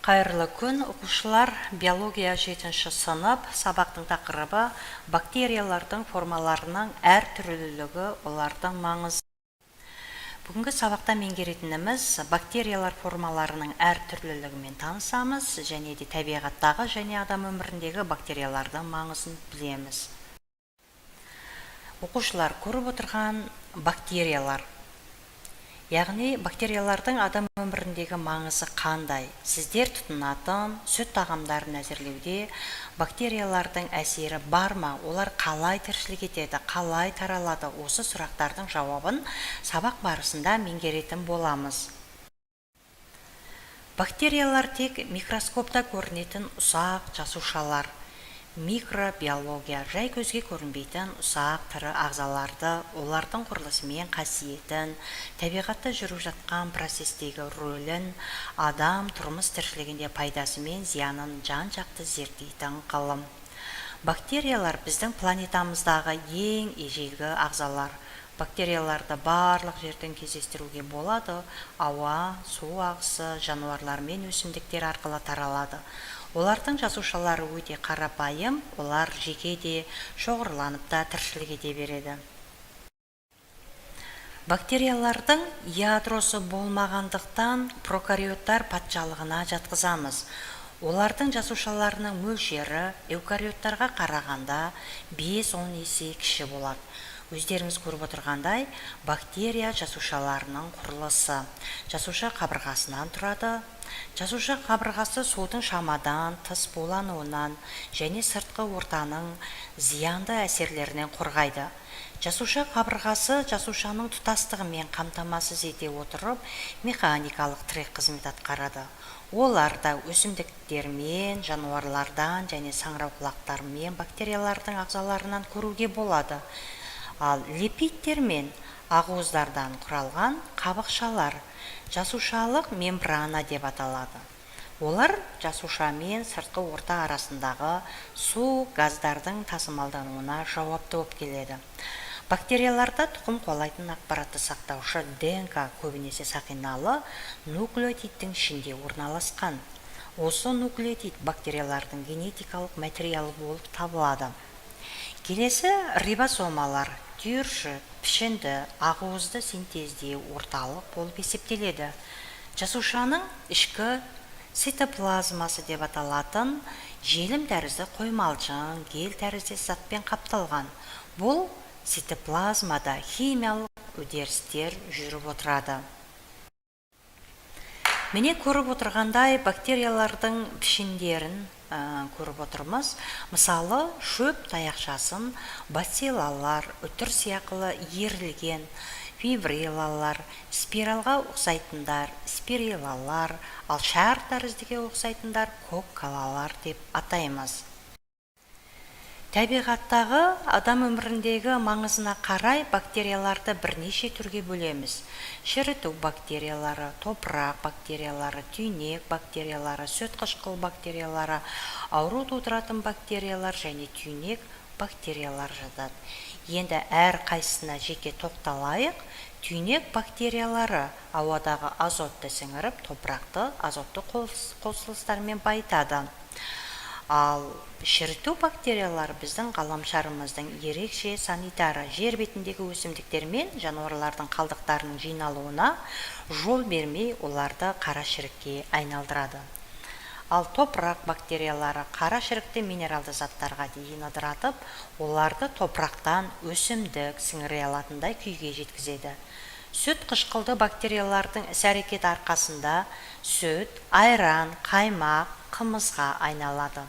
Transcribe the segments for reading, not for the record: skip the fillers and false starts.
Қайырлы күн, оқушылар. Биология 7-ші сынып, сабақтың тақырыбы бактериялардың формаларының әртүрлілігі, олардың маңызы. Бүгінгі сабақта меңгеретініміз бактериялар формаларының әртүрлілігімен танысамыз, және де табиғаттағы және адам өміріндегі бактериялардың маңызын білеміз. Оқушылар, көріп отырған бактериялар, яғни бактериялардың адам өміріндегі маңызы қандай? Сіздер тұтынатын сүт тағамдарын әзірлеуде бактериялардың әсері бар ма? Олар қалай тіршілік етеді, қалай таралады? Осы сұрақтардың жауабын сабақ барысында меңгеретін боламыз. Бактериялар тек микроскопта көрінетін ұсақ жасушалар. Микробиология жай көзге көрінбейтін ұсақ тірі ағзаларды, олардың құрылысымен қасиетін, табиғатта жүріп жатқан процестегі рөлін, адам тұрмыс тіршілігінде пайдасы мен зиянын жан-жақты зерттейтін ғылым. Бактериялар біздің планетамыздағы ең ежелгі ағзалар. Бактерияларды барлық жерден кездестіруге болады. Ауа, су ағысы, жануарлар мен өсімдіктер арқылы таралады. Олардың жасушалары өте қарапайым, олар жеке де шоғырланып та тіршілік ете береді. Бактериялардың ядросы болмағандықтан прокариоттар патшалығына жатқызамыз. Олардың жасушаларының мөлшері эукариоттарға қарағанда 5-10 есе кіші болады. Өздеріңіз көріп отырғандай, бактерия жасушаларының құрылысы. Жасуша қабырғасынан тұрады. Жасуша қабырғасы судың шамадан тыс булануынан және сыртқы ортаның зиянды әсерлерінен қорғайды. Жасуша қабырғасы жасушаның тұтастығымен қамтамасыз ете отырып, механикалық тірек қызмет атқарады. Оларда өсімдіктермен, жануарлардан және саңырауқұлақтармен бактериялардың ағзаларынан көруге болады. Ал липидтер мен ақуыздардан құралған қабықшалар жасушалық мембрана деп аталады. Олар жасуша мен сыртқы орта арасындағы су, газдардың тасымалдануына жауапты болып келеді. Бактерияларда тұқым қуалайтын ақпаратты сақтаушы ДНК көбінесе сақиналы нуклеотидтің ішінде орналасқан. Осы нуклеотид бактериялардың генетикалық материалы болып табылады. Келесі рибосомалар түйіршік, пішінді, ақуызды синтезде орталық болып есептеледі. Жасушаның ішкі цитоплазмасы деп аталатын желім тәрізді қоймалжың, гель тәрізді затпен қапталған. Бұл цитоплазмада химиялық үдерістер жүріп отырады. Міне көріп отырғандай бактериялардың пішіндерін көріп отырмыз. Мысалы, шөп таяқшасын бациллалар, үтір сияқылы ерілген, фибриллалар, спиралға ұқсайтындар, спириллалар, ал шар тәріздіге ұқсайтындар коккалалар деп атаймыз. Табиғаттағы адам өміріндегі маңызына қарай бактерияларды бірнеше түрге бөлеміз. Шіріту бактериялары, топырақ бактериялары, түйнек бактериялары, сүт қышқыл бактериялары, ауру тудыратын бактериялар және түйнек бактериялар жатады. Енді әр қайсысына жеке тоқталайық. Түйнек бактериялары ауадағы азотты сіңіріп, топырақты азотты қосылыстармен байытады. Ал шіріту бактериялар біздің ғаламшарымыздың ерекше санитары жер бетіндегі өсімдіктер мен жануарлардың қалдықтарының жиналуына жол бермей оларды қара шірікке айналдырады. Ал топырақ бактериялары қара шірікті минералды заттарға дейін ыдыратып, оларды топырақтан өсімдік сіңіре алатындай күйге жеткізеді. Сүт қышқылды бактериялардың іс-әрекет арқасында сүт, айран, қаймақ, қымызға айналады.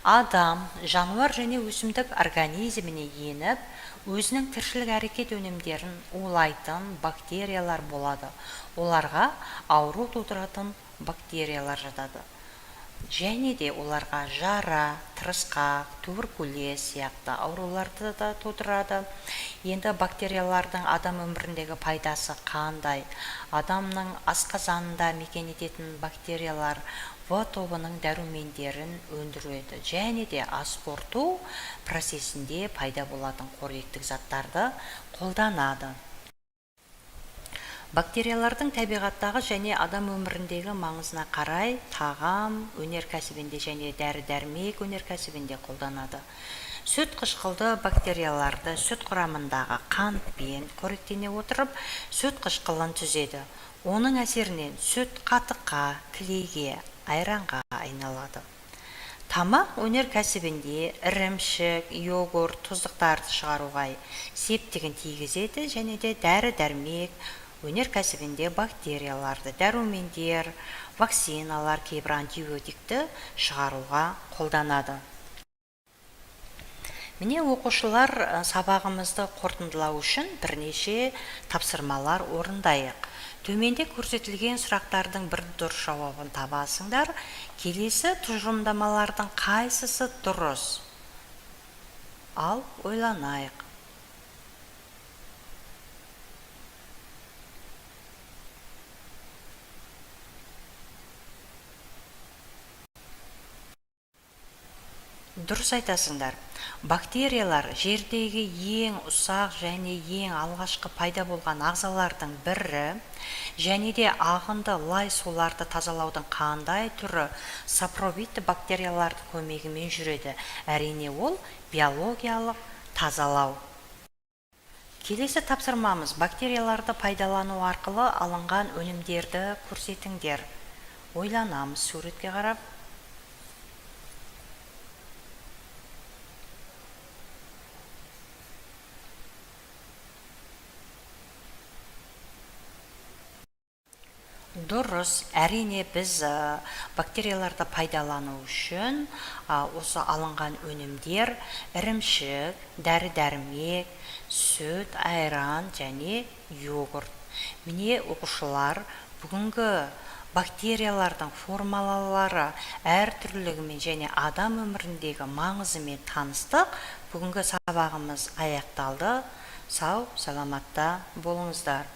Адам, жануар және өсімдік организміне еніп, өзінің тіршілік әрекет өнімдерін улайтын бактериялар болады. Оларға ауру тудыратын бактериялар жатады. Және де оларға жара, тырысқақ, туберкулез сияқты ауруларды да тудырады. Енді бактериялардың адам өміріндегі пайдасы қандай? Адамның асқазанында мекен ететін бактериялар В тобының дәрумендерін өндіреді және де ас қорыту процесінде пайда болатын қоректік заттарды қолданады. Бактериялардың табиғаттағы және адам өміріндегі маңызына қарай тағам өнеркәсібінде және дәрі-дәрмек өнеркәсібінде қолданады. Сүт қышқылды бактерияларды сүт құрамындағы қантпен қоректене отырып, сүт қышқылын түзеді. Оның әсерінен сүт қатыққа, кілейге, айранға айналады. Тамақ өнеркәсібінде ірімшік, йогурт, тұздықтарды шығаруға септігін тигізеді және де дәрі-дәрмек өнеркәсібінде бактерияларды, дәрумендер, вакциналар, кейбір антибиотикті шығаруға қолданады. Міне оқушылар сабағымызды қорытындылау үшін бірнеше тапсырмалар орындайық. Төменде көрсетілген сұрақтардың бір дұрыс жауабын табасыңдар. Келесі тұжырымдамалардың қайсысы дұрыс? Ал ойланайық. Дұрыс айтасыңдар. Бактериялар жердегі ең ұсақ және ең алғашқы пайда болған ағзалардың бірі, және де ағынды лай суларды тазалаудың қандай түрі сапробитті бактериялардың көмегімен жүреді. Әрине ол биологиялық тазалау. Келесі тапсырмамыз бактерияларды пайдалану арқылы алынған өнімдерді көрсетіңдер. Ойланамыз суретке қарап. Дұрыс, әрине біз бактерияларды пайдалану үшін осы алынған өнімдер ірімшік, дәрі-дәрмек, сүт, айран және йогурт. Міне оқушылар бүгінгі бактериялардың формулалары әртүрлілігімен және адам өміріндегі маңызымен таныстық. Бүгінгі сабағымыз аяқталды. Сау, саламатта болыңыздар.